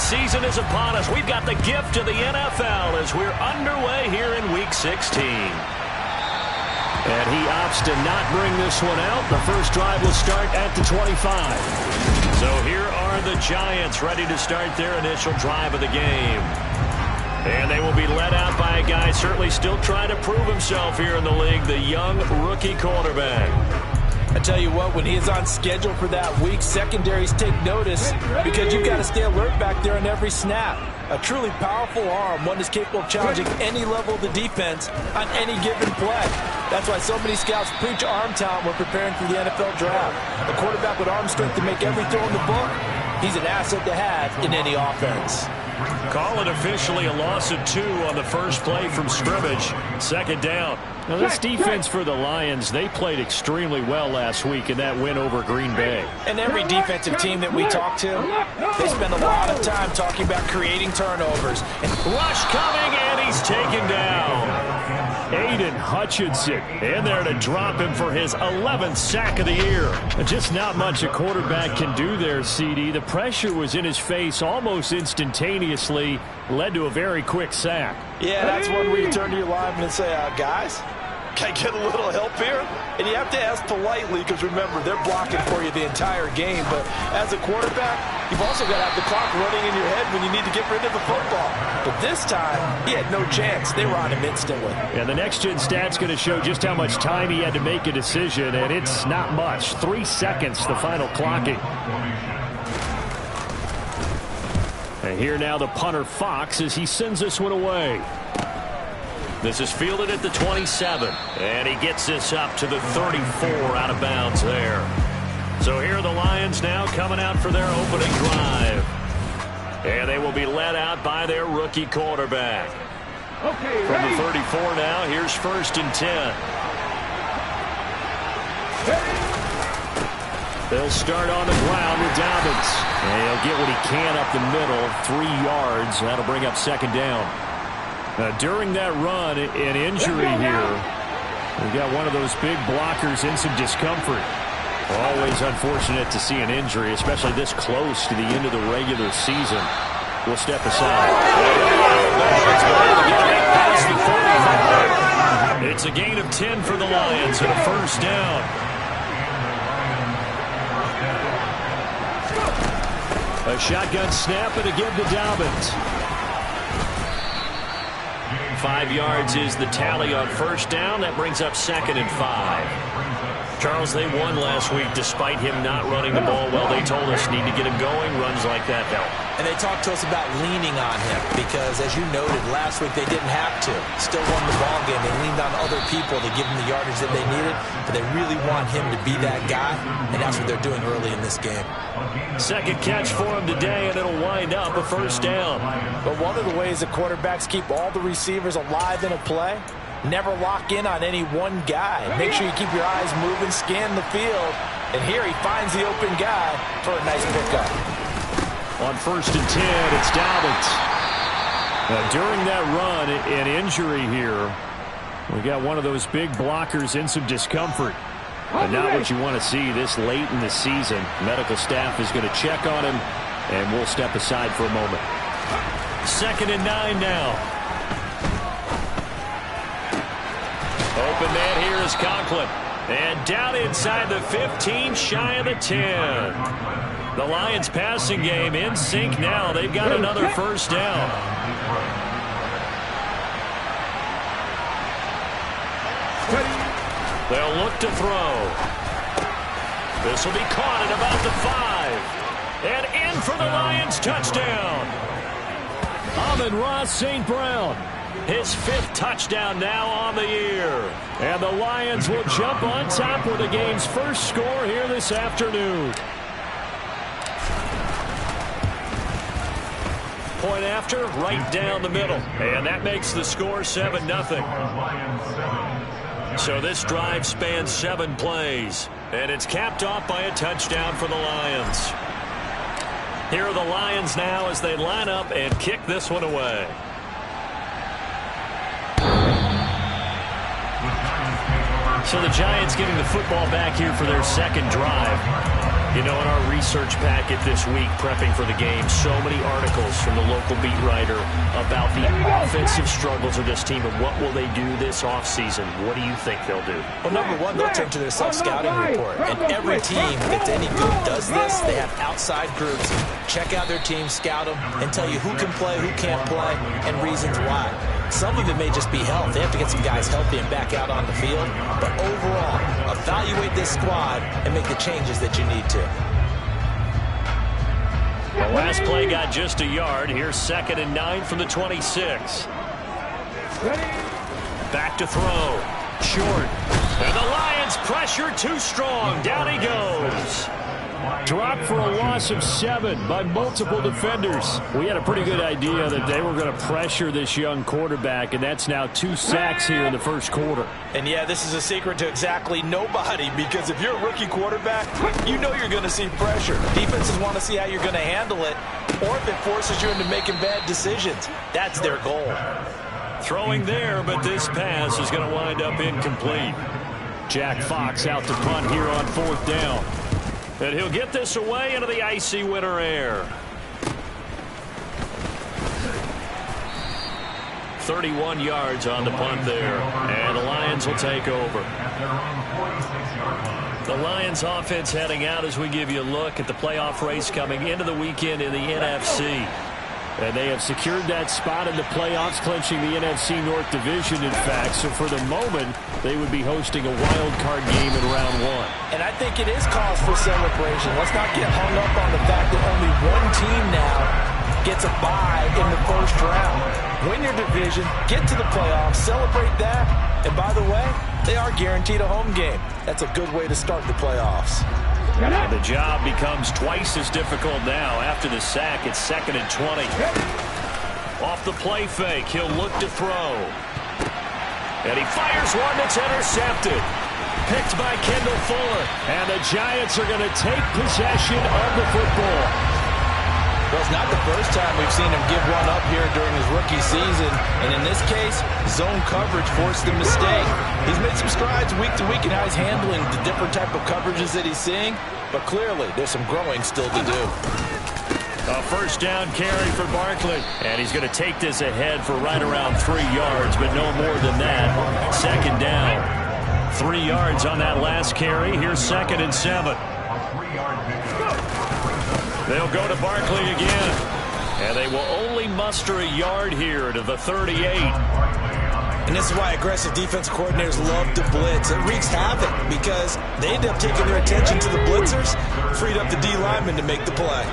season is upon us. We've got the gift of the NFL as we're underway here in Week 16. And he opts to not bring this one out. The first drive will start at the 25. So here are the Giants ready to start their initial drive of the game. And they will be led out by a guy certainly still trying to prove himself here in the league, the young rookie quarterback. I tell you what, when he is on schedule for that week, secondaries take notice because you've got to stay alert back there on every snap. A truly powerful arm, one that's capable of challenging any level of the defense on any given play. That's why so many scouts preach arm talent when preparing for the NFL draft. A quarterback with arm strength to make every throw in the book, he's an asset to have in any offense. Call it officially a loss of 2 on the first play from scrimmage. Second down. Now this defense for the Lions, they played extremely well last week in that win over Green Bay. And every defensive team that we talk to, they spend a lot of time talking about creating turnovers. Rush coming, and he's taken down. Aiden Hutchinson in there to drop him for his 11th sack of the year. Just not much a quarterback can do there, CD. The pressure was in his face almost instantaneously, led to a very quick sack. Yeah, that's one where you turn to your lineman and say, guys, can I get a little help here? And you have to ask politely because, remember, they're blocking for you the entire game. But as a quarterback, you've also got to have the clock running in your head when you need to get rid of the football. But this time, he had no chance. They were on him instantly. And the next-gen stat's going to show just how much time he had to make a decision, and it's not much. 3 seconds, the final clocking. And here now the punter Fox as he sends this one away. This is fielded at the 27, and he gets this up to the 34 out of bounds there. So here are the Lions now coming out for their opening drive. And they will be led out by their rookie quarterback. Okay, from the 34 now, here's 1st and 10. They'll start on the ground with Dobbins. And he'll get what he can up the middle, 3 yards. That'll bring up 2nd down. During that run, an injury here. We got one of those big blockers in some discomfort. Always unfortunate to see an injury, especially this close to the end of the regular season. We'll step aside. It's a gain of 10 for the Lions and a 1st down. A shotgun snap and again to Dobbins. 5 yards is the tally on 1st down. That brings up 2nd and 5. Charles, they won last week despite him not running the ball well. They told us need to get him going. Runs like that help. And they talked to us about leaning on him because, as you noted, last week they didn't have to. Still won the ball game. They leaned on other people to give them the yardage that they needed, but they really want him to be that guy, and that's what they're doing early in this game. Second catch for him today, and it'll wind up a 1st down. But one of the ways the quarterbacks keep all the receivers alive in a play, never lock in on any one guy. Make sure you keep your eyes moving, scan the field, and here he finds the open guy for a nice pickup. On 1st and 10, it's Dobbins. During that run, an injury here. We got one of those big blockers in some discomfort. But not what you want to see this late in the season. Medical staff is going to check on him, and we'll step aside for a moment. 2nd and 9 now. Open man here is Conklin. And down inside the 15, shy of the 10. The Lions passing game in sync now. They've got another 1st down. They'll look to throw. This will be caught at about the 5. And in for the Lions touchdown. Amon-Ra St. Brown. His 5th touchdown now on the year. And the Lions will jump on top with the game's first score here this afternoon. Point after, right down the middle. And that makes the score 7-0. So this drive spans 7 plays. And it's capped off by a touchdown for the Lions. Here are the Lions now as they line up and kick this one away. So the Giants getting the football back here for their 2nd drive. You know, in our research packet this week, prepping for the game, so many articles from the local beat writer about the offensive struggles of this team and what will they do this offseason. What do you think they'll do? Well, number one, they'll turn to their self-scouting report. And every team that's any good does this. They have outside groups. Check out their team, scout them, and tell you who can play, who can't play, and reasons why. Some of it may just be health. They have to get some guys healthy and back out on the field. But overall, evaluate this squad and make the changes that you need to. The last play got just a yard. Here's 2nd and 9 from the 26. Back to throw. Short. And the Lions pressure too strong. Down he goes. Dropped for a loss of 7 by multiple defenders. We had a pretty good idea that they were going to pressure this young quarterback, and that's now 2 sacks here in the first quarter. And yeah, this is a secret to exactly nobody, because if you're a rookie quarterback, you know you're going to see pressure. Defenses want to see how you're going to handle it, or if it forces you into making bad decisions. That's their goal. Throwing there, but this pass is going to wind up incomplete. Jack Fox out to punt here on 4th down. And he'll get this away into the icy winter air. 31 yards on the punt there. And the Lions will take over. The Lions offense heading out as we give you a look at the playoff race coming into the weekend in the NFC. And they have secured that spot in the playoffs, clinching the NFC North Division, in fact. So for the moment, they would be hosting a wild card game in round 1. And I think it is cause for celebration. Let's not get hung up on the fact that only one team now gets a bye in the first round. Win your division, get to the playoffs, celebrate that. And by the way, they are guaranteed a home game. That's a good way to start the playoffs. And the job becomes twice as difficult now. After the sack, it's 2nd and 20. Off the play fake, he'll look to throw. And he fires one that's intercepted. Picked by Kendall Fuller. And the Giants are going to take possession of the football. Well, it's not the first time we've seen him give one up here during his rookie season. And in this case, zone coverage forced the mistake. He's made some strides week to week in how he's handling the different type of coverages that he's seeing. But clearly, there's some growing still to do. A first down carry for Barkley. And he's going to take this ahead for right around 3 yards, but no more than that. 2nd down. 3 yards on that last carry. Here's 2nd and 7. They'll go to Barkley again. And they will only muster a yard here to the 38. And this is why aggressive defensive coordinators love to blitz. It wreaks havoc because they end up taking their attention to the blitzers, freed up the D lineman to make the play.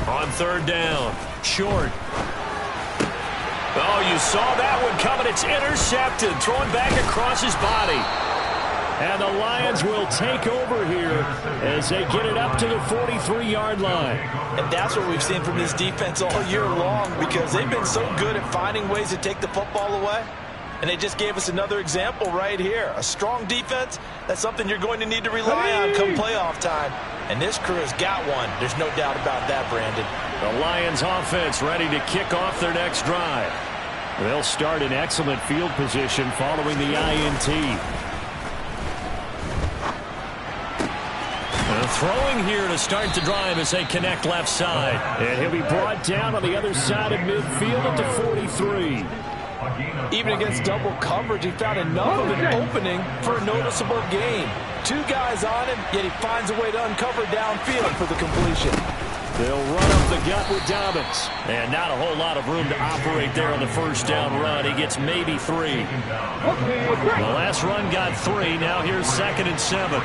On 3rd down, short. Oh, you saw that one coming. It's intercepted, thrown back across his body. And the Lions will take over here as they get it up to the 43-yard line. And that's what we've seen from this defense all year long, because they've been so good at finding ways to take the football away. And they just gave us another example right here. A strong defense, that's something you're going to need to rely on come playoff time. And this crew has got one. There's no doubt about that, Brandon. The Lions offense ready to kick off their next drive. They'll start in excellent field position following the INT. Throwing here to start the drive as they connect left side. And he'll be brought down on the other side of midfield at the 43. Even against double coverage, he found enough of an opening for a noticeable gain. 2 guys on him, yet he finds a way to uncover downfield for the completion. They'll run up the gut with Dobbins. And not a whole lot of room to operate there on the first down run. He gets maybe 3. The last run got 3. Now here's 2nd and 7.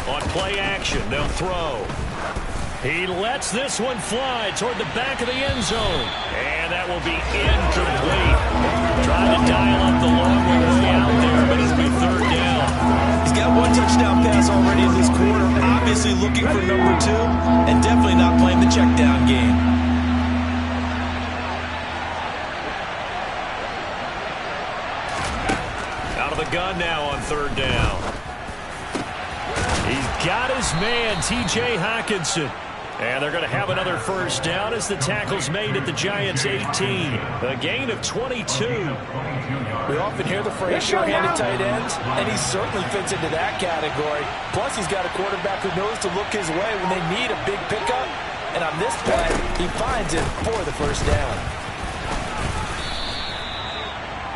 On play action, they'll throw. He lets this one fly toward the back of the end zone. And that will be incomplete. Trying to dial up the long way out there, but it'll be 3rd down. He's got 1 touchdown pass already in this quarter. Obviously looking for number 2, and definitely not playing the check down game. Out of the gun now on 3rd down. He's got his man, T.J. Hockenson. And they're going to have another first down as the tackle's made at the Giants' 18. A gain of 22. We often hear the phrase sure-handed tight ends, and he certainly fits into that category. Plus, he's got a quarterback who knows to look his way when they need a big pickup. And on this play, he finds it for the first down.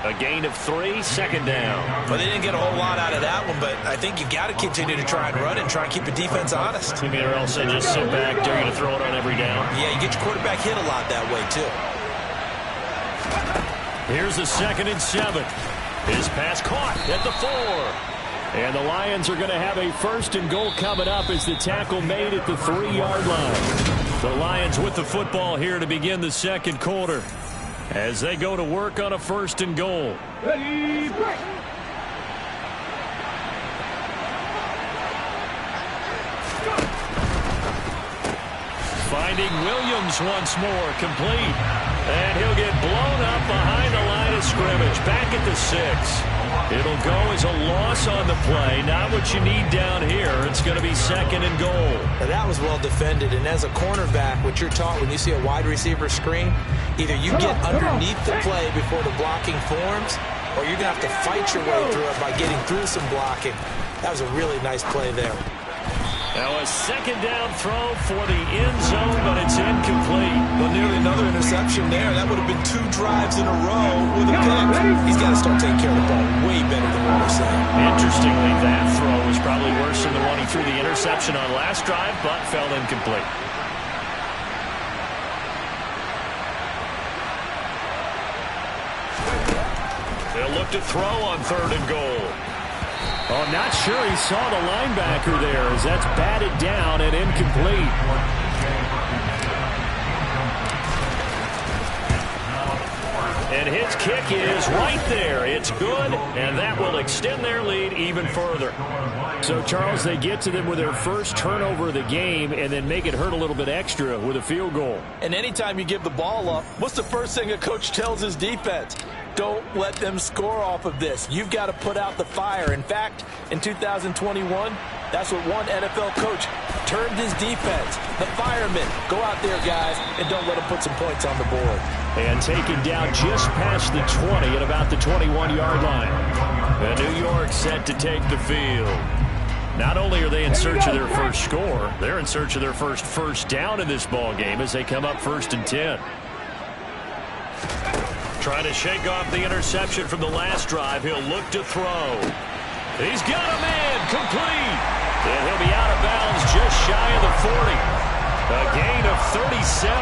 A gain of 3, second down. Well, they didn't get a whole lot out of that one, but I think you've got to continue to try and run and try and keep the defense honest. You mean, or else they just sit back, dare you to throw it on every down? Yeah, you get your quarterback hit a lot that way, too. Here's the 2nd and 7. His pass caught at the 4. And the Lions are going to have a 1st and goal coming up as the tackle made at the 3-yard line. The Lions with the football here to begin the second quarter as they go to work on a 1st and goal. Ready, break. Finding Williams once more, complete. And he'll get blown up behind the line of scrimmage, back at the 6. It'll go as a loss on the play. Not what you need down here. It's going to be 2nd and goal. Now that was well defended, and as a cornerback, what you're taught when you see a wide receiver screen, either you get underneath the play before the blocking forms, or you're going to have to fight your way through it by getting through some blocking. That was a really nice play there. Now a 2nd down throw for the end zone, but it's incomplete. Well, nearly another interception there. That would have been 2 drives in a row with a pick. He's got to start taking care of the ball way better than what we're saying. Interestingly, that throw was probably worse than the one he threw the interception on last drive, but fell incomplete. They'll look to throw on 3rd and goal. Oh, not sure he saw the linebacker there as that's batted down and incomplete. And his kick is right there. It's good, and that will extend their lead even further. So, Charles, they get to them with their first turnover of the game and then make it hurt a little bit extra with a field goal. And anytime you give the ball up, what's the first thing a coach tells his defense? Don't let them score off of this. You've got to put out the fire. In fact, in 2021, that's what one NFL coach termed his defense. The firemen. Go out there, guys, and don't let them put some points on the board. And taken down just past the 20 at about the 21-yard line. And New York set to take the field. Not only are they in search of their first score, they're in search of their first down in this ball game as they come up 1st and 10. Trying to shake off the interception from the last drive. He'll look to throw. He's got a man, complete. And he'll be out of bounds just shy of the 40. A gain of 37.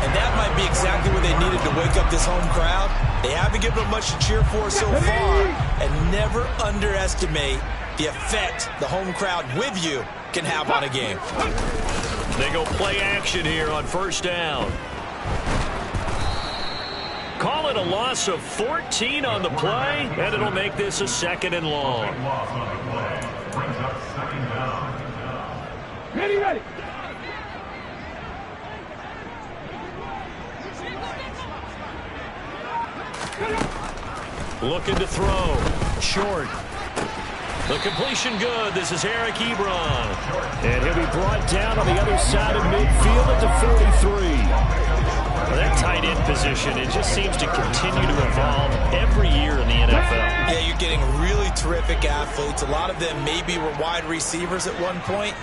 And that might be exactly what they needed to wake up this home crowd. They haven't given them much to cheer for so far. And never underestimate the effect the home crowd with you can have on a game. They go play action here on 1st down. Call it a loss of 14 on the play, and it'll make this a 2nd and long. Ready. Looking to throw. Short. The completion good. This is Eric Ebron. And he'll be brought down on the other side of midfield at the 43. That tight end position, it just seems to continue to evolve every year in the NFL. Yeah, you're getting really terrific athletes. A lot of them maybe were wide receivers at one point.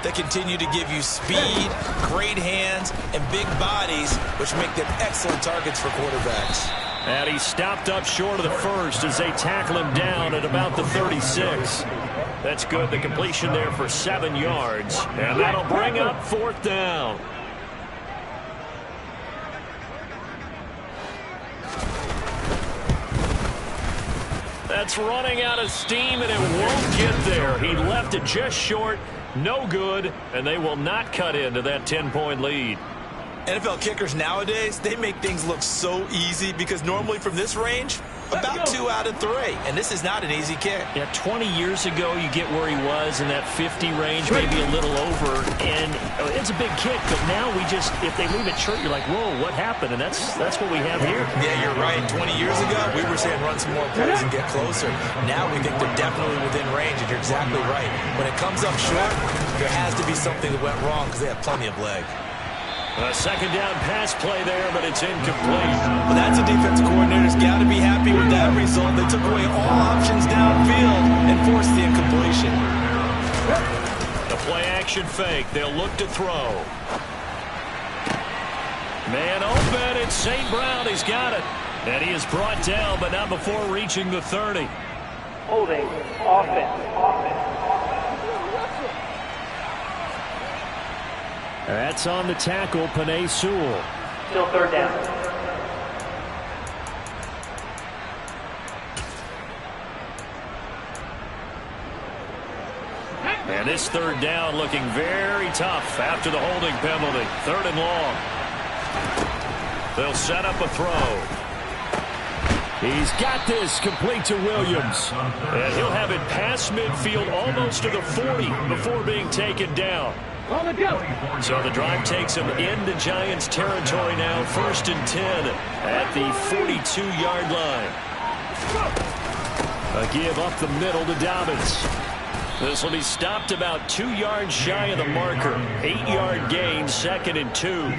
They continue to give you speed, great hands, and big bodies, which make them excellent targets for quarterbacks. And he stopped up short of the 1st as they tackle him down at about the 36. That's good. The completion there for 7 yards. And that'll bring up 4th down. That's running out of steam, and it won't get there. He left it just short, no good, and they will not cut into that 10-point lead. NFL kickers nowadays, they make things look so easy because normally from this range, about 2 out of 3. And this is not an easy kick. Yeah, 20 years ago, you get where he was in that 50 range, maybe a little over. And it's a big kick, but now we just, if they leave it short, you're like, whoa, what happened? And that's what we have here. Yeah, you're right. 20 years ago, we were saying run some more plays and get closer. Now we think they're definitely within range, and you're exactly right. When it comes up short, There has to be something that went wrong because they have plenty of leg. A second down pass play there, but it's incomplete. Well, that's a defensive coordinator's got to be happy with that result. They took away all options downfield and forced the incompletion. The play action fake. They'll look to throw. Man open. It's St. Brown. He's got it. And he is brought down, but not before reaching the 30. Holding. Offense. That's on the tackle, Penei Sewell. Still third down. And this third down looking very tough after the holding penalty. 3rd and long. They'll set up a throw. He's got this complete to Williams. And he'll have it past midfield almost to the 40 before being taken down. So the drive takes him into Giants territory now. 1st and 10 at the 42-yard line. A give up the middle to Dobbins. This will be stopped about 2 yards shy of the marker. 8-yard gain, 2nd and 2.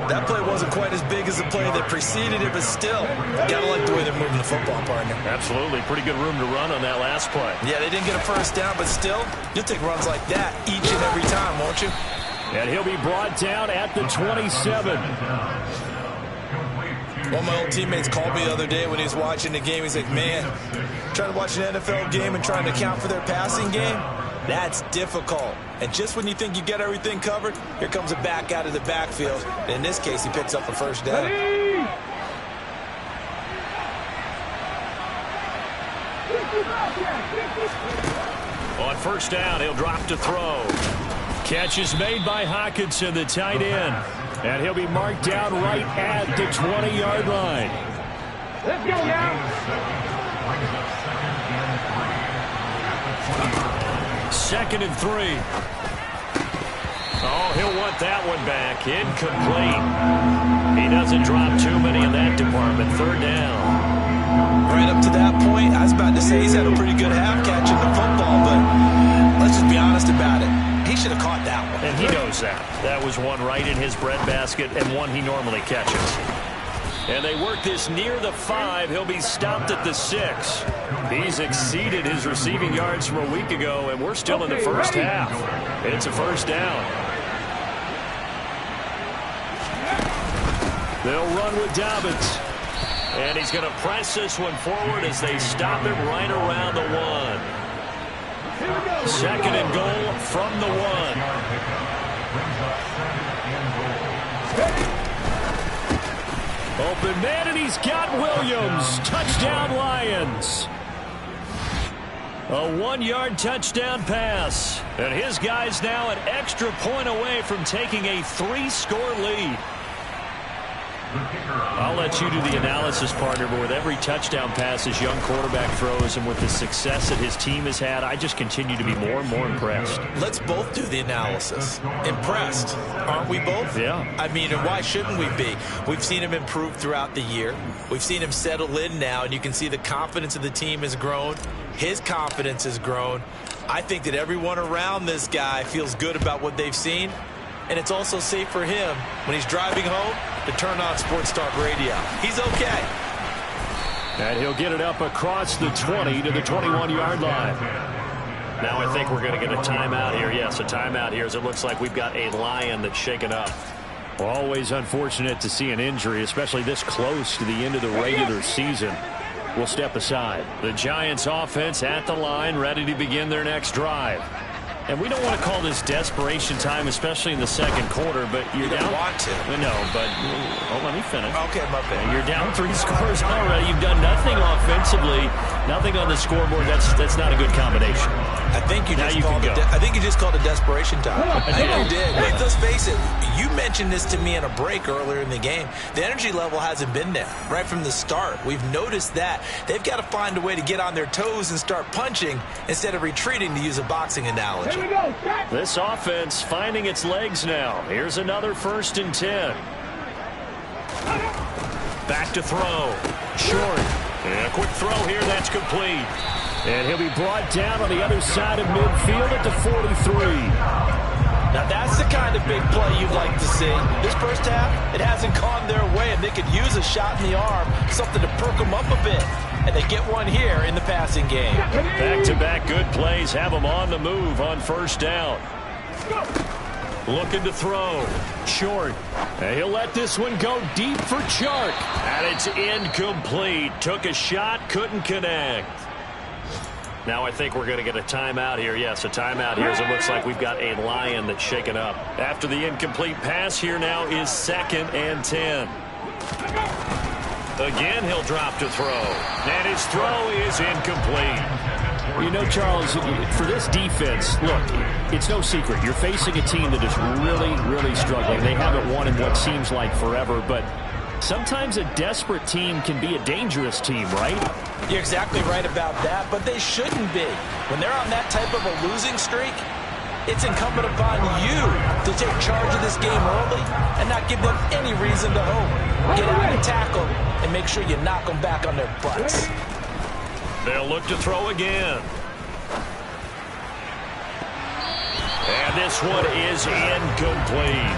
That play wasn't quite as big as the play that preceded it, but still, gotta like the way they're moving the football, partner. Absolutely. Pretty good room to run on that last play. Yeah, they didn't get a first down, but still, you'll take runs like that each and every time, won't you? And he'll be brought down at the 27. One of my old teammates called me the other day when he was watching the game. He's like, man, trying to watch an NFL game and trying to account for their passing game, that's difficult. And just when you think you get everything covered, here comes a back out of the backfield. And in this case, he picks up a first down. On first down, he'll drop to throw. Catch is made by Hockenson, the tight end. And he'll be marked down right at the 20-yard line. Let's go now. 2nd and 3. Oh, he'll want that one back. Incomplete. He doesn't drop too many in that department. 3rd down. Right up to that point, I was about to say he's had a pretty good half catching the football, but let's just be honest about it. He should have caught that one. And he knows that. That was one right in his breadbasket and one he normally catches. And they work this near the 5. He'll be stopped at the 6. He's exceeded his receiving yards from a week ago, and we're still in the first half. It's a first down. They'll run with Dobbins. And he's going to press this one forward as they stop it right around the 1. 2nd and goal from the 1. Open man, and he's got Williams. Touchdown, Lions. A 1-yard touchdown pass. And his guy's now an extra point away from taking a 3-score lead. I'll let you do the analysis, partner, but with every touchdown pass his young quarterback throws and with the success that his team has had, I just continue to be more and more impressed. Let's both do the analysis. Impressed, aren't we both? Yeah. I mean, and why shouldn't we be? We've seen him improve throughout the year. We've seen him settle in now, and you can see the confidence of the team has grown. His confidence has grown. I think that everyone around this guy feels good about what they've seen. And it's also safe for him when he's driving home to turn on Sports Talk Radio. He's okay. And he'll get it up across the 20 to the 21-yard line. Now I think we're going to get a timeout here. Yes, a timeout here as it looks like we've got a Lion that's shaken up. Always unfortunate to see an injury, especially this close to the end of the regular season. We'll step aside. The Giants offense at the line, ready to begin their next drive. And we don't want to call this desperation time, especially in the second quarter, but you're you down. Want to. No, but let me finish. Okay, my bad. You're down 3 scores already. You've done nothing offensively, nothing on the scoreboard. That's not a good combination. I think you just called it desperation time. I think you did. But let's face it. You mentioned this to me in a break earlier in the game. The energy level hasn't been there right from the start. We've noticed that. They've got to find a way to get on their toes and start punching instead of retreating, to use a boxing analogy. This offense finding its legs now. Here's another 1st and 10. Back to throw. Short. And a quick throw here. That's complete. And he'll be brought down on the other side of midfield at the 43. Now that's the kind of big play you'd like to see. This first half, it hasn't gone their way, and they could use a shot in the arm, something to perk them up a bit. And they get one here in the passing game. Back-to-back good plays have them on the move on first down. Looking to throw. Short. And he'll let this one go deep for Chark. And it's incomplete. Took a shot, couldn't connect. Now I think we're going to get a timeout here. Yes, a timeout here as it looks like we've got a Lion that's shaken up. After the incomplete pass, here now is 2nd and 10. Again, he'll drop to throw. And his throw is incomplete. You know, Charles, for this defense, look, it's no secret. You're facing a team that is really, really struggling. They haven't won in what seems like forever, but sometimes a desperate team can be a dangerous team, right? You're exactly right about that, but they shouldn't be. When they're on that type of a losing streak, it's incumbent upon you to take charge of this game early and not give them any reason to hope. Get out and tackle and make sure you knock them back on their butts. They'll look to throw again. And this one is incomplete.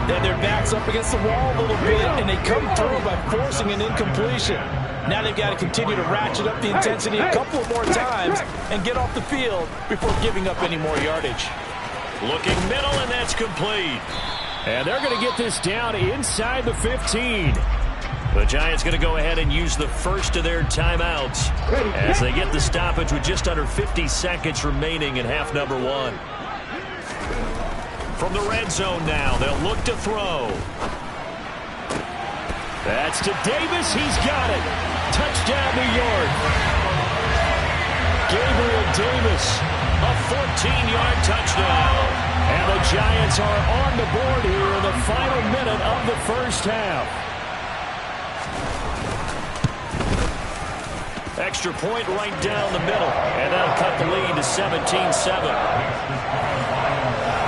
Then their back's up against the wall a little bit, and they come through by forcing an incompletion. Now they've got to continue to ratchet up the intensity a couple of more times and get off the field before giving up any more yardage. Looking middle, and that's complete. And they're going to get this down inside the 15. The Giants going to go ahead and use the first of their timeouts as they get the stoppage with just under 50 seconds remaining in half number 1. From the red zone now, they'll look to throw. That's to Davis. He's got it. Touchdown, New York. Gabriel Davis, a 14-yard touchdown. And the Giants are on the board here in the final minute of the first half. Extra point right down the middle, and that'll cut the lead to 17-7.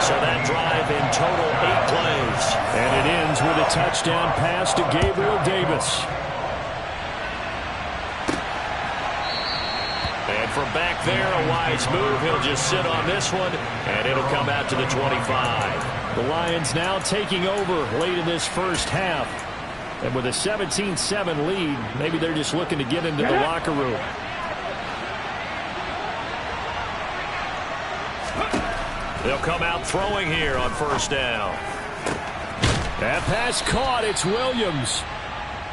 So that drive in total 8 plays. And it ends with a touchdown pass to Gabriel Davis. And from back there, a wise move. He'll just sit on this one, and it'll come out to the 25. The Lions now taking over late in this first half. And with a 17-7 lead, maybe they're just looking to get into the locker room. They'll come out throwing here on first down. That pass caught. It's Williams.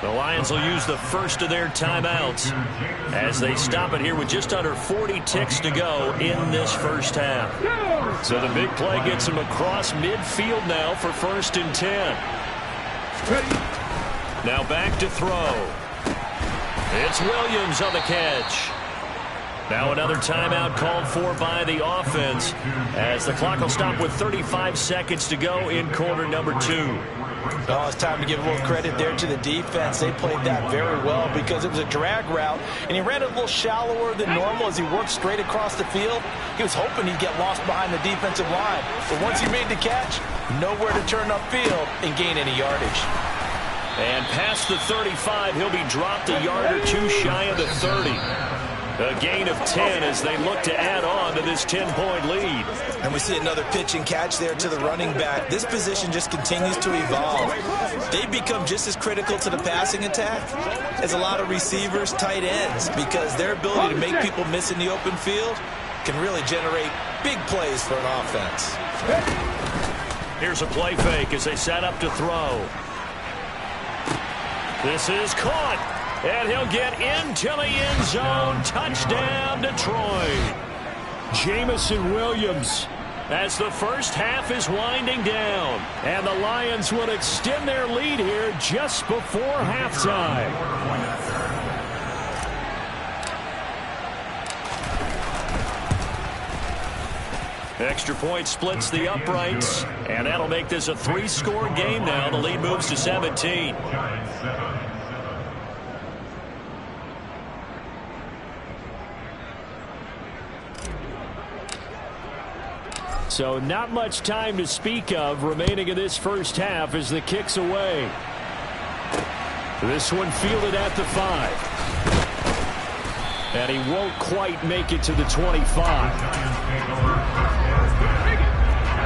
The Lions will use the first of their timeouts as they stop it here with just under 40 ticks to go in this first half. So the big play gets them across midfield now for 1st and 10. Now back to throw. It's Williams on the catch. Now another timeout called for by the offense as the clock will stop with 35 seconds to go in quarter number 2. Oh, it's time to give a little credit there to the defense. They played that very well because it was a drag route, and he ran it a little shallower than normal as he worked straight across the field. He was hoping he'd get lost behind the defensive line, but once he made the catch, nowhere to turn upfield and gain any yardage. And past the 35, he'll be dropped a yard or 2 shy of the 30. A gain of 10 as they look to add on to this 10-point lead. And we see another pitch and catch there to the running back. This position just continues to evolve. They become just as critical to the passing attack as a lot of receivers, tight ends, because their ability to make people miss in the open field can really generate big plays for an offense. Here's a play fake as they set up to throw. This is caught, and he'll get into the end zone. Touchdown, Detroit. Jamison Williams as the first half is winding down, and the Lions will extend their lead here just before halftime. Extra point splits the uprights, and that'll make this a 3-score game now. The lead moves to 17. So not much time to speak of remaining in this first half as the kick's away. This one fielded at the 5. And he won't quite make it to the 25.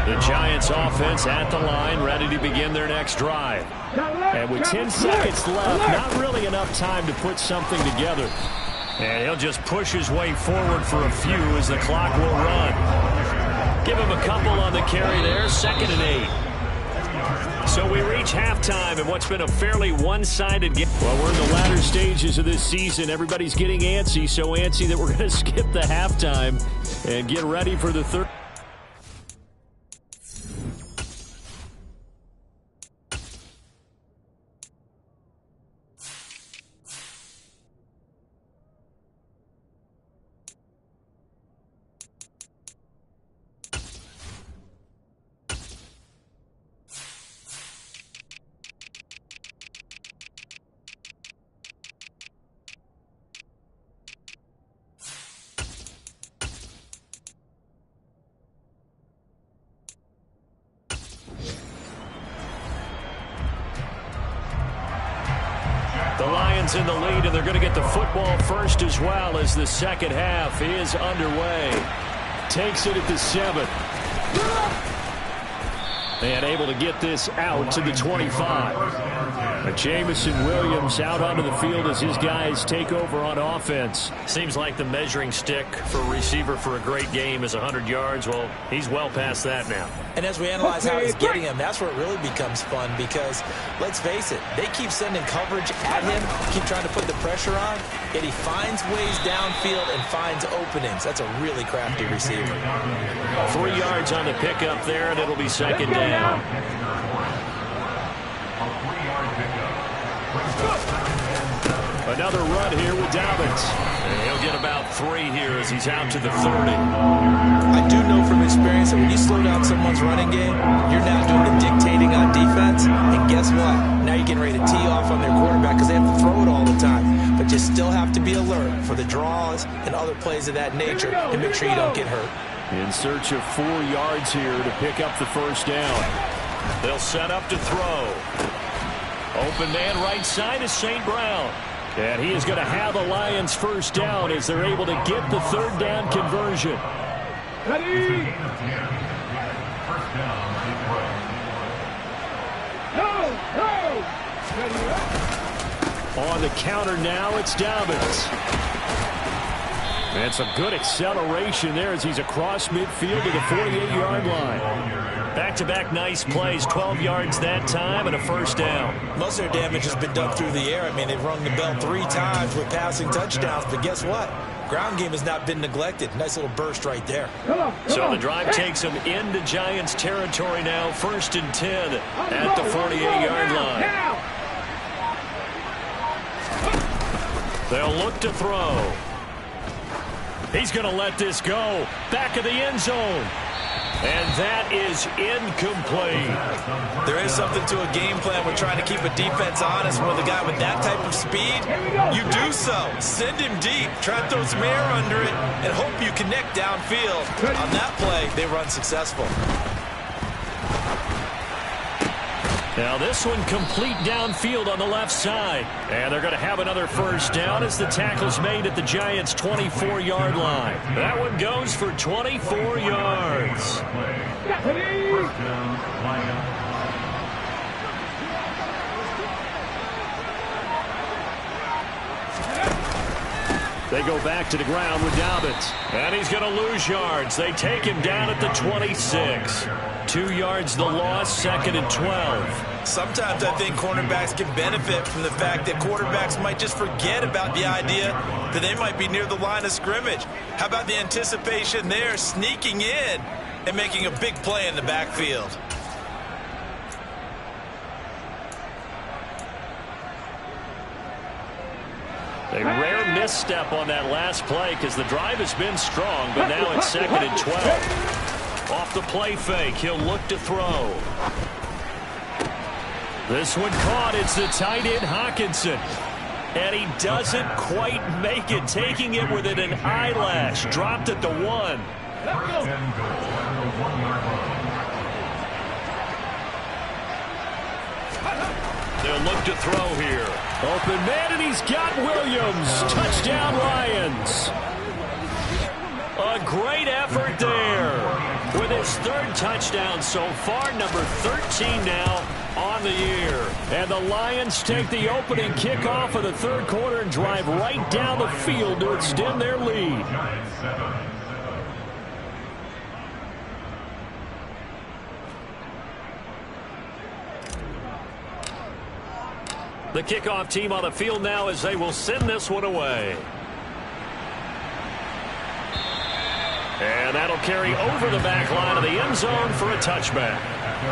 The Giants offense at the line, ready to begin their next drive. And with 10 seconds left, not really enough time to put something together. And he'll just push his way forward for a few as the clock will run. Give him a couple on the carry there, 2nd and 8. So we reach halftime in what's been a fairly one-sided game. Well, we're in the latter stages of this season. Everybody's getting antsy, so antsy that we're going to skip the halftime and get ready for the third. In the lead, and they're going to get the football first as well as the second half is underway. Takes it at the 7. And able to get this out to the 25. Jamison Williams out onto the field as his guys take over on offense. Seems like the measuring stick for a receiver for a great game is 100 yards. Well, he's well past that now. And as we analyze how he's getting him, that's where it really becomes fun because, let's face it, they keep sending coverage at him, keep trying to put the pressure on, yet he finds ways downfield and finds openings. That's a really crafty receiver. 3 yards on the pickup there, and it'll be 2nd down. Another run here with Dobbins. And he'll get about 3 here as he's out to the 30. I do know from experience that when you slow down someone's running game, you're now doing the dictating on defense. And guess what? Now you're getting ready to tee off on their quarterback because they have to throw it all the time. But you still have to be alert for the draws and other plays of that nature to make sure you don't get hurt. In search of 4 yards here to pick up the first down. They'll set up to throw. Open man right side is St. Brown. And he is going to have the Lions first down as they're able to get the 3rd down conversion. Ready? On the counter now, it's Dobbins. And some good acceleration there as he's across midfield to the 48-yard line. Back-to-back nice plays, 12 yards that time and a first down. Most of their damage has been done through the air. I mean, they've rung the bell 3 times with passing touchdowns, but guess what? Ground game has not been neglected. Nice little burst right there. So the drive takes them into Giants territory now, 1st and 10 at the 48-yard line. They'll look to throw. He's going to let this go. Back of the end zone. And that is incomplete. There is something to a game plan. We're trying to keep a defense honest. With a guy with that type of speed, you do so. Send him deep. Try to throw some air under it and hope you connect downfield. On that play, they were unsuccessful. Now this one complete downfield on the left side. And they're going to have another first down as the tackle's made at the Giants' 24-yard line. That one goes for 24 yards. They go back to the ground with Dobbins. And he's going to lose yards. They take him down at the 26. 2 yards the loss, 2nd and 12. Sometimes I think cornerbacks can benefit from the fact that quarterbacks might just forget about the idea that they might be near the line of scrimmage. How about the anticipation there, sneaking in and making a big play in the backfield? A rare misstep on that last play because the drive has been strong, but now it's 2nd and 12. Off the play fake, he'll look to throw. This one caught. It's the tight end Hockenson. And he doesn't quite make it, taking it within an eyelash. Dropped at the 1. He'll look to throw here. Open man, and he's got Williams. Touchdown, Lions. A great effort there. With his third touchdown so far, number 13 now on the year. And the Lions take the opening kickoff of the third quarter and drive right down the field to extend their lead. The kickoff team on the field now as they will send this one away. And that'll carry over the back line of the end zone for a touchback.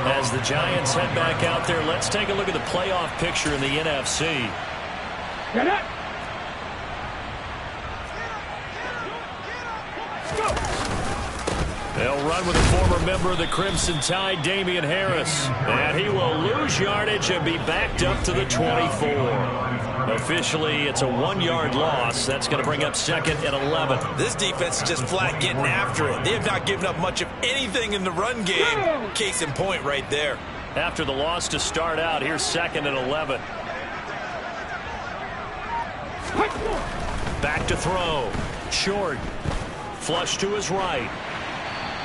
As the Giants head back out there, let's take a look at the playoff picture in the NFC. Get it. They'll run with a former member of the Crimson Tide, Damian Harris. And he will lose yardage and be backed up to the 24. Officially, it's a 1-yard loss. That's going to bring up second and 11. This defense is just flat getting after it. They have not given up much of anything in the run game. Case in point right there. After the loss to start out, here's second and 11. Back to throw. Short. Flush to his right.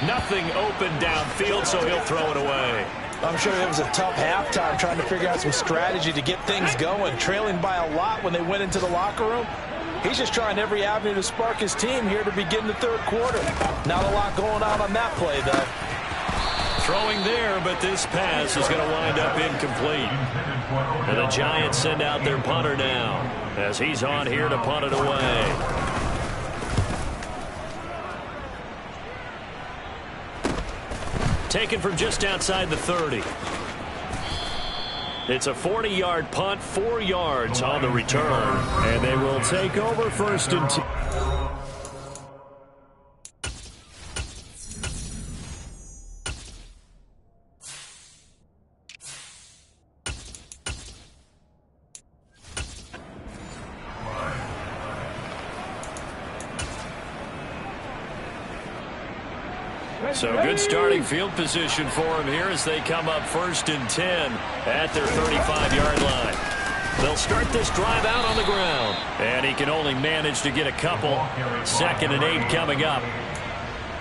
Nothing open downfield, so he'll throw it away. I'm sure it was a tough halftime trying to figure out some strategy to get things going. Trailing by a lot when they went into the locker room. He's just trying every avenue to spark his team here to begin the third quarter. Not a lot going on that play, though. Throwing there, but this pass is going to wind up incomplete. And the Giants send out their punter now as he's on here to punt it away. Taken from just outside the 30. It's a 40-yard punt, 4 yards on the return. And they will take over first and 10. So good starting field position for him here as they come up first and 10 at their 35-yard line. They'll start this drive out on the ground. And he can only manage to get a couple. Second and 8 coming up.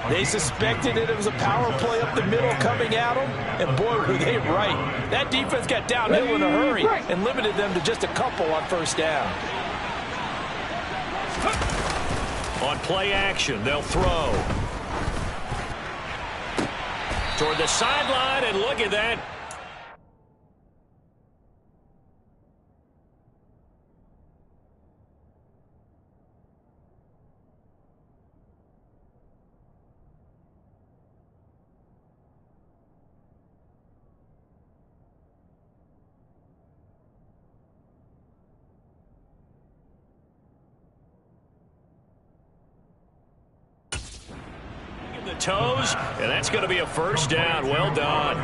They suspected that it was a power play up the middle coming at them, and boy, were they right. That defense got downhill in a hurry and limited them to just a couple on first down. On play action, they'll throw. Toward the sideline, and look at that. The toes, and that's going to be a first down. Well done.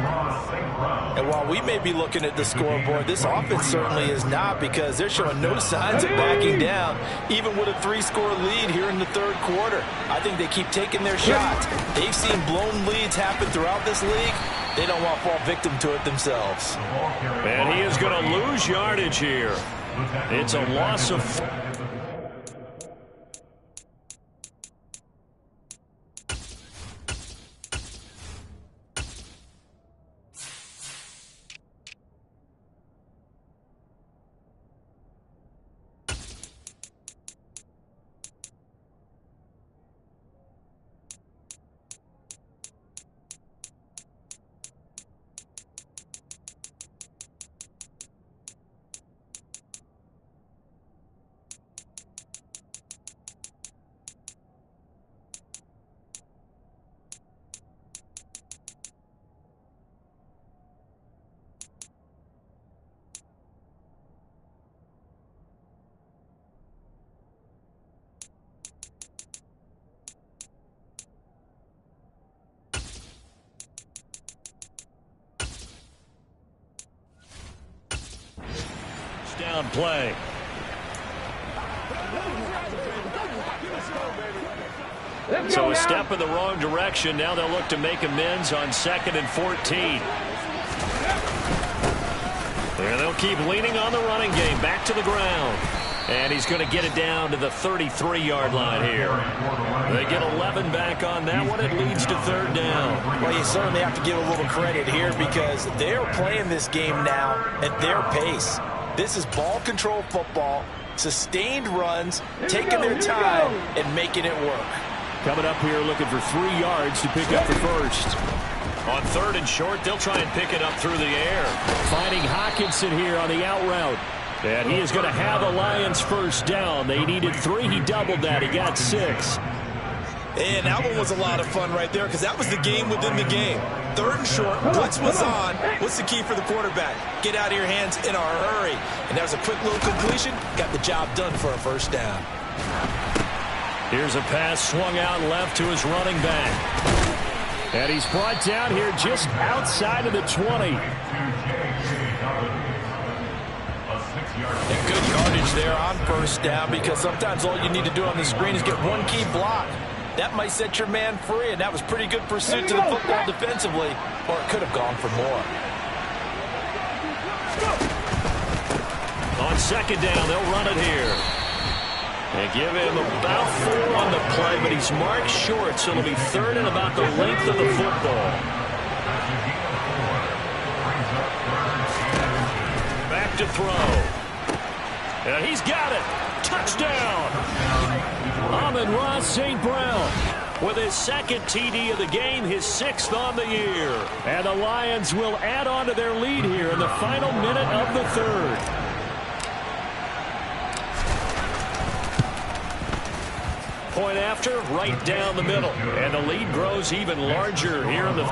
And while we may be looking at the scoreboard, this offense certainly is not, because they're showing no signs of backing down, even with a 3-score lead here in the third quarter. I think they keep taking their shots. They've seen blown leads happen throughout this league. They don't want to fall victim to it themselves. And he is going to lose yardage here. It's a loss of... down play. So a step in the wrong direction. Now they'll look to make amends on 2nd and 14. And they'll keep leaning on the running game. Back to the ground. And he's going to get it down to the 33-yard line here. They get 11 back on that one. It leads to third down. Well, you certainly have to give a little credit here because they're playing this game now at their pace. This is ball control football, sustained runs, taking their time, and making it work. Coming up here looking for 3 yards to pick up the first. On third and short, they'll try and pick it up through the air. Finding Hockenson here on the out route. And he is going to have a Lions first down. They needed 3. He doubled that. He got 6. And that one was a lot of fun right there because that was the game within the game. Third and short, blitz was on. What's the key for the quarterback? Get out of your hands in a hurry. And that was a quick little completion. Got the job done for a first down. Here's a pass swung out left to his running back. And he's brought down here just outside of the 20. And good yardage there on first down because sometimes all you need to do on the screen is get one key block. That might set your man free, and that was pretty good pursuit to the football defensively, or it could have gone for more. On second down, they'll run it here. They give him about 4 on the play, but he's marked short, so it'll be third and about the length of the football. Back to throw. And he's got it. Touchdown. Amon-Ra St. Brown with his second TD of the game, his 6th on the year. And the Lions will add on to their lead here in the final minute of the third. Point after, right down the middle. And the lead grows even larger here in the...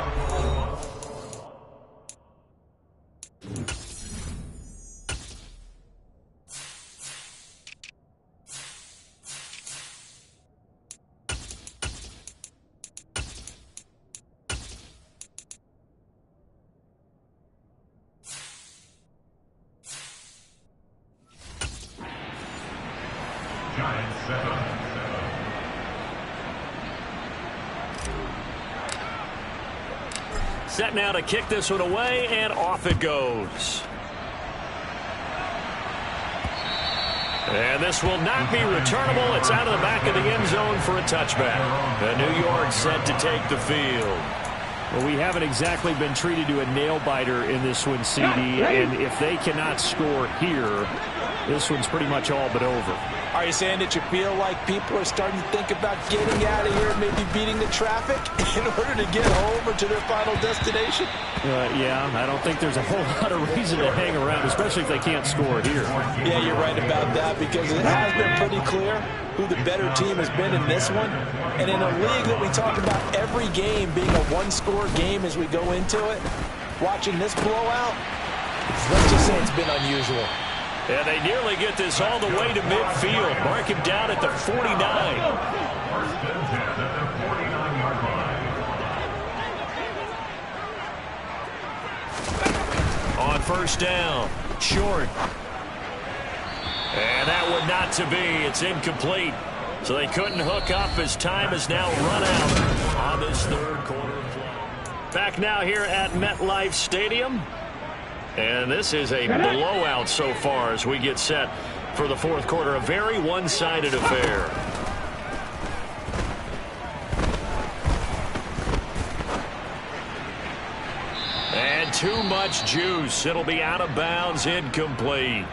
Set now to kick this one away, and off it goes. And this will not be returnable. It's out of the back of the end zone for a touchback. And New York set to take the field. Well, we haven't exactly been treated to a nail-biter in this one, CD. And if they cannot score here, this one's pretty much all but over. Are you saying that you feel like people are starting to think about getting out of here, maybe beating the traffic in order to get home or to their final destination? Yeah, I don't think there's a whole lot of reason to hang around, especially if they can't score here. Yeah, you're right about that because it has been pretty clear who the better team has been in this one. And in a league that we talk about every game being a one-score game as we go into it, watching this blowout, let's just say it's been unusual. And they nearly get this all the way to midfield. Mark him down at the 49. On first down, short. And that one not to be. It's incomplete. So they couldn't hook up as time is now run out on this third quarter play. Back now here at MetLife Stadium. And this is a blowout so far as we get set for the fourth quarter. A very one-sided affair. And too much juice. It'll be out of bounds, incomplete.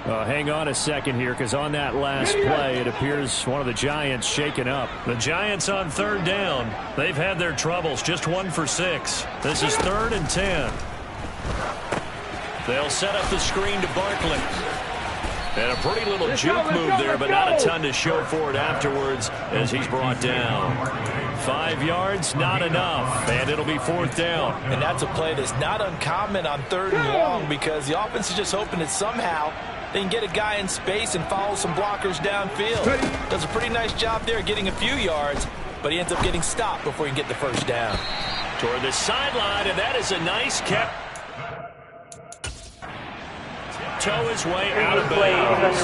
Hang on a second here, because on that last play, it appears one of the Giants shaken up. The Giants on third down. They've had their troubles, just 1 for 6. This is 3rd and 10. They'll set up the screen to Barkley. And a pretty little juke move there, but not a ton to show for it afterwards as he's brought down. 5 yards, not enough, and it'll be 4th down. And that's a play that's not uncommon on 3rd and long because the offense is just hoping that somehow they can get a guy in space and follow some blockers downfield. Does a pretty nice job there getting a few yards, but he ends up getting stopped before he can get the first down. Toward the sideline, and that is a nice catch. Toe his way out of bounds.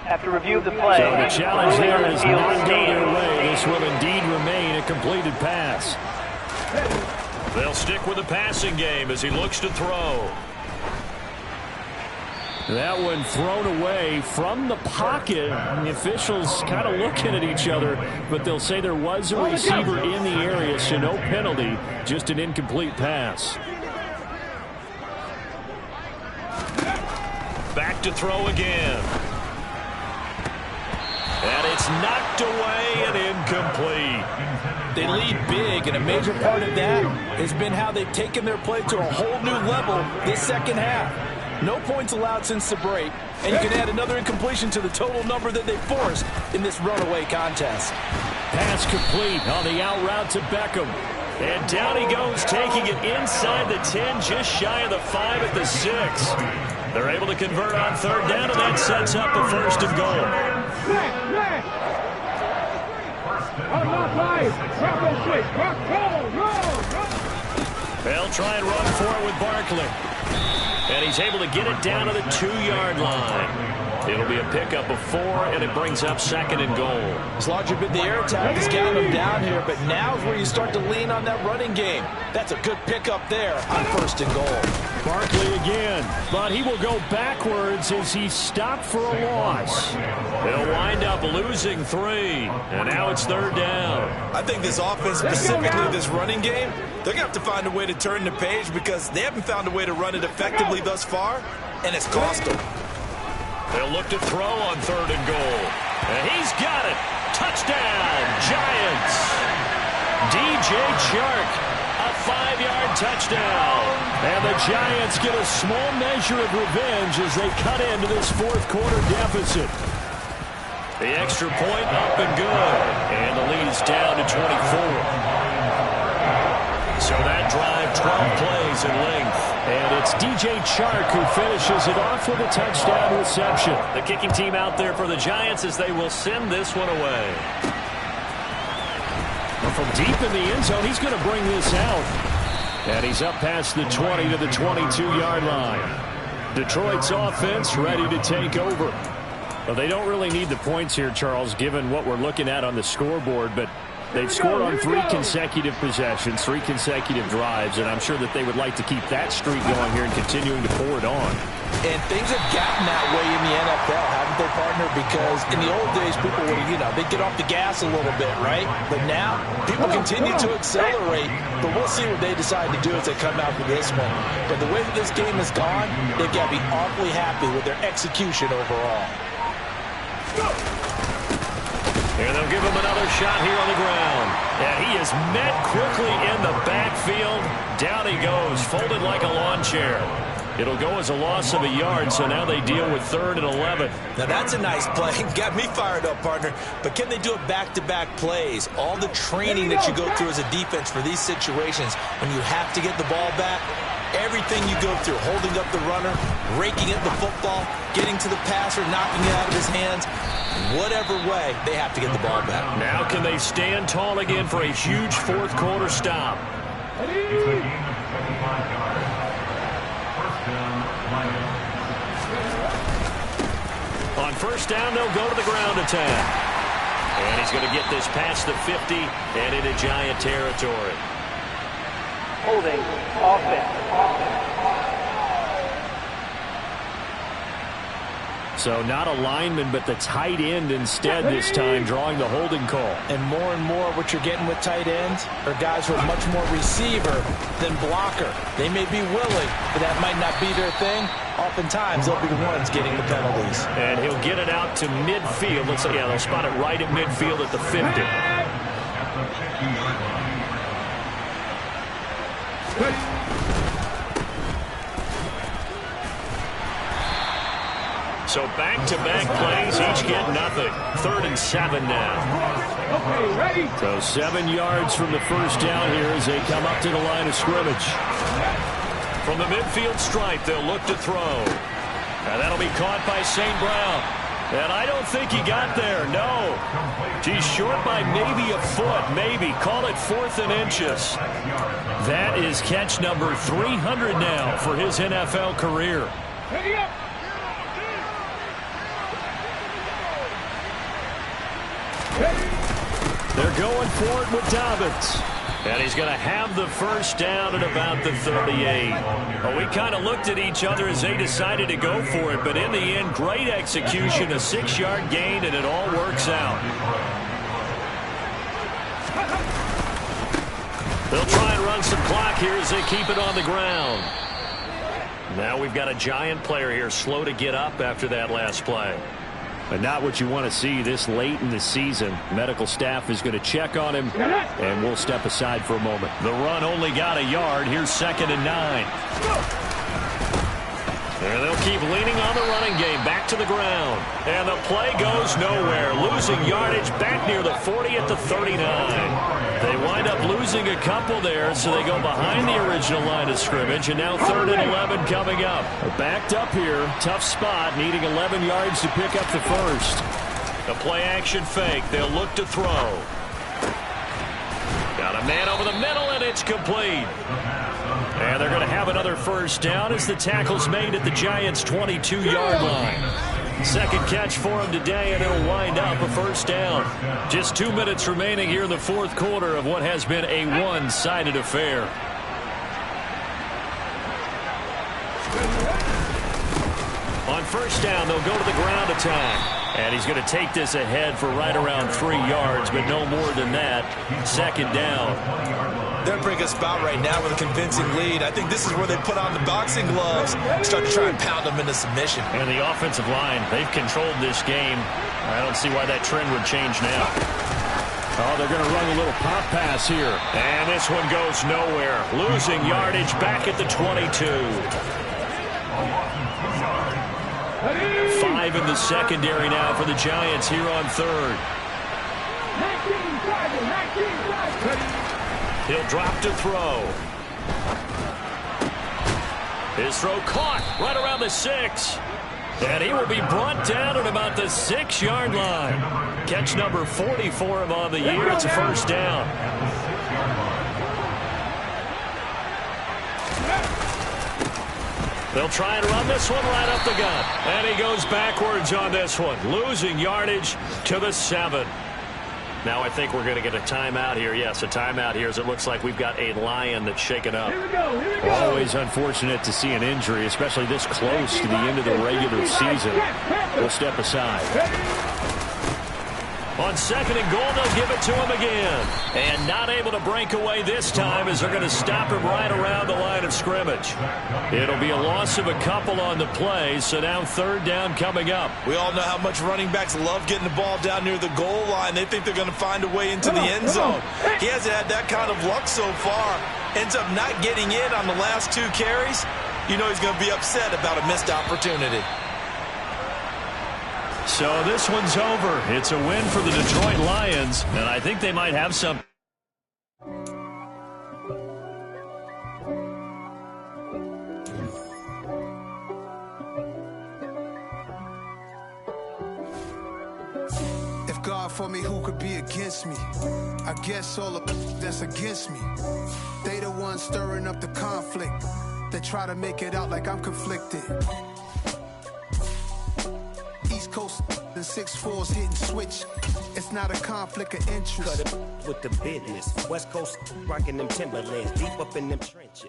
After review of the play, so the challenge there is not go their way. This will indeed remain a completed pass. They'll stick with the passing game as he looks to throw. That one thrown away from the pocket. The officials kind of looking at each other, but they'll say there was a receiver in the area, so no penalty, just an incomplete pass. Back to throw again. And it's knocked away and incomplete. They lead big, and a major part of that has been how they've taken their play to a whole new level this second half. No points allowed since the break, and you can add another incompletion to the total number that they forced in this runaway contest. Pass complete on the out route to Beckham. And down he goes, taking it inside the 10, just shy of the 5 at the 6. They're able to convert on third down, and that sets up a first and goal. They'll try and run for it with Barkley. And he's able to get it down to the 2-yard line. It'll be a pickup of 4, and it brings up second and goal. As large a bit the air attack has gotten them down here, but now is where you start to lean on that running game. That's a good pickup there on first and goal. Barkley again, but he will go backwards as he stopped for a loss. They'll wind up losing 3, and now it's third down. I think this offense, specifically this running game, they're going to have to find a way to turn the page because they haven't found a way to run it effectively thus far, and it's cost them. They'll look to throw on third and goal. And he's got it. Touchdown, Giants. DJ Chark, a 5-yard touchdown. And the Giants get a small measure of revenge as they cut into this fourth-quarter deficit. The extra point up and good. And the lead is down to 24. So that drive, 12 plays in length. And it's DJ Chark who finishes it off with a touchdown reception. The kicking team out there for the Giants as they will send this one away. From deep in the end zone, he's going to bring this out. And he's up past the 20 to the 22-yard line. Detroit's offense ready to take over. Well, they don't really need the points here, Charles, given what we're looking at on the scoreboard, but they've scored on 3 consecutive possessions, 3 consecutive drives, and I'm sure that they would like to keep that streak going here and continuing to pour it on. And things have gotten that way in the NFL, haven't they, partner? Because in the old days, people would, they'd get off the gas a little bit, right? But now, people continue to accelerate, but we'll see what they decide to do as they come out for this one. But the way that this game has gone, they've got to be awfully happy with their execution overall. And they'll give him another shot here on the ground. And he is met quickly in the backfield. Down he goes, folded like a lawn chair. It'll go as a loss of a yard, so now they deal with 3rd and 11. Now that's a nice play. Got me fired up, partner. But can they do it back-to-back plays? All the training that you go through as a defense for these situations, when you have to get the ball back, everything you go through, holding up the runner, raking at the football, getting to the passer, knocking it out of his hands, whatever way, they have to get the ball back. Now can they stand tall again for a huge fourth-quarter stop? On first down, they'll go to the ground attack. And he's going to get this past the 50 and into Giant territory. Holding, offense. So not a lineman, but the tight end instead this time, drawing the holding call. And more what you're getting with tight ends are guys who are much more receiver than blocker. They may be willing, but that might not be their thing. Oftentimes, they'll be the ones getting the penalties. And he'll get it out to midfield. Let's say, yeah, they'll spot it right at midfield at the 50. So back-to-back plays, each get nothing. 3rd and 7 now. So 7 yards from the first down here as they come up to the line of scrimmage. From the midfield stripe, they'll look to throw. And that'll be caught by St. Brown. And I don't think he got there, no. He's short by maybe a foot, maybe. Call it 4th and inches. That is catch number 300 now for his NFL career. They're going for it with Dobbins. And he's going to have the first down at about the 38. Well, we kind of looked at each other as they decided to go for it, but in the end, great execution, a 6-yard gain, and it all works out. They'll try and run some clock here as they keep it on the ground. Now we've got a giant player here, slow to get up after that last play. But not what you want to see this late in the season. Medical staff is going to check on him, and we'll step aside for a moment. The run only got a yard. Here's 2nd and 9. And they'll keep leaning on the running game. Back to the ground. And the play goes nowhere. Losing yardage back near the 40 at the 39. They wind up losing a couple there, so they go behind the original line of scrimmage. And now 3rd and 11 coming up. Backed up here. Tough spot. Needing 11 yards to pick up the first. A play action fake. They'll look to throw. Got a man over the middle, and it's complete. And they're going to have another first down as the tackle's made at the Giants' 22-yard line. Second catch for him today, and it'll wind up a first down. Just 2 minutes remaining here in the fourth quarter of what has been a one-sided affair. On first down, they'll go to the ground attack. And he's going to take this ahead for right around 3 yards, but no more than that. 2nd down. They're bringing us about right now with a convincing lead. I think this is where they put on the boxing gloves, start to try and pound them into submission. And the offensive line, they've controlled this game. I don't see why that trend would change now. Oh, they're going to run a little pop pass here. And this one goes nowhere. Losing yardage back at the 22. 5 in the secondary now for the Giants here on 3rd. He'll drop to throw. His throw caught right around the 6. And he will be brought down at about the 6-yard line. Catch number 40 for him on the year. It's a first down. They'll try and run this one right up the gut. And he goes backwards on this one. Losing yardage to the 7. Now I think we're going to get a timeout here. Yes, a timeout here as it looks like we've got a Lion that's shaken up. Here we go. Always unfortunate to see an injury, especially this close to the end of the regular season. We'll step aside. On 2nd and goal, they'll give it to him again. And not able to break away this time as they're going to stop him right around the line of scrimmage. It'll be a loss of a couple on the play, so now 3rd down coming up. We all know how much running backs love getting the ball down near the goal line. They think they're going to find a way into the end zone. He hasn't had that kind of luck so far. Ends up not getting in on the last 2 carries. You know he's going to be upset about a missed opportunity. So this one's over. It's a win for the Detroit Lions, and I think they might have some. If God for me, who could be against me? I guess all the that's against me. They the ones stirring up the conflict. They try to make it out like I'm conflicted. East Coast and 6'4's hitting switch. It's not a conflict of interest. Cut it with the business. West Coast rocking them Timberlands, deep up in them trenches.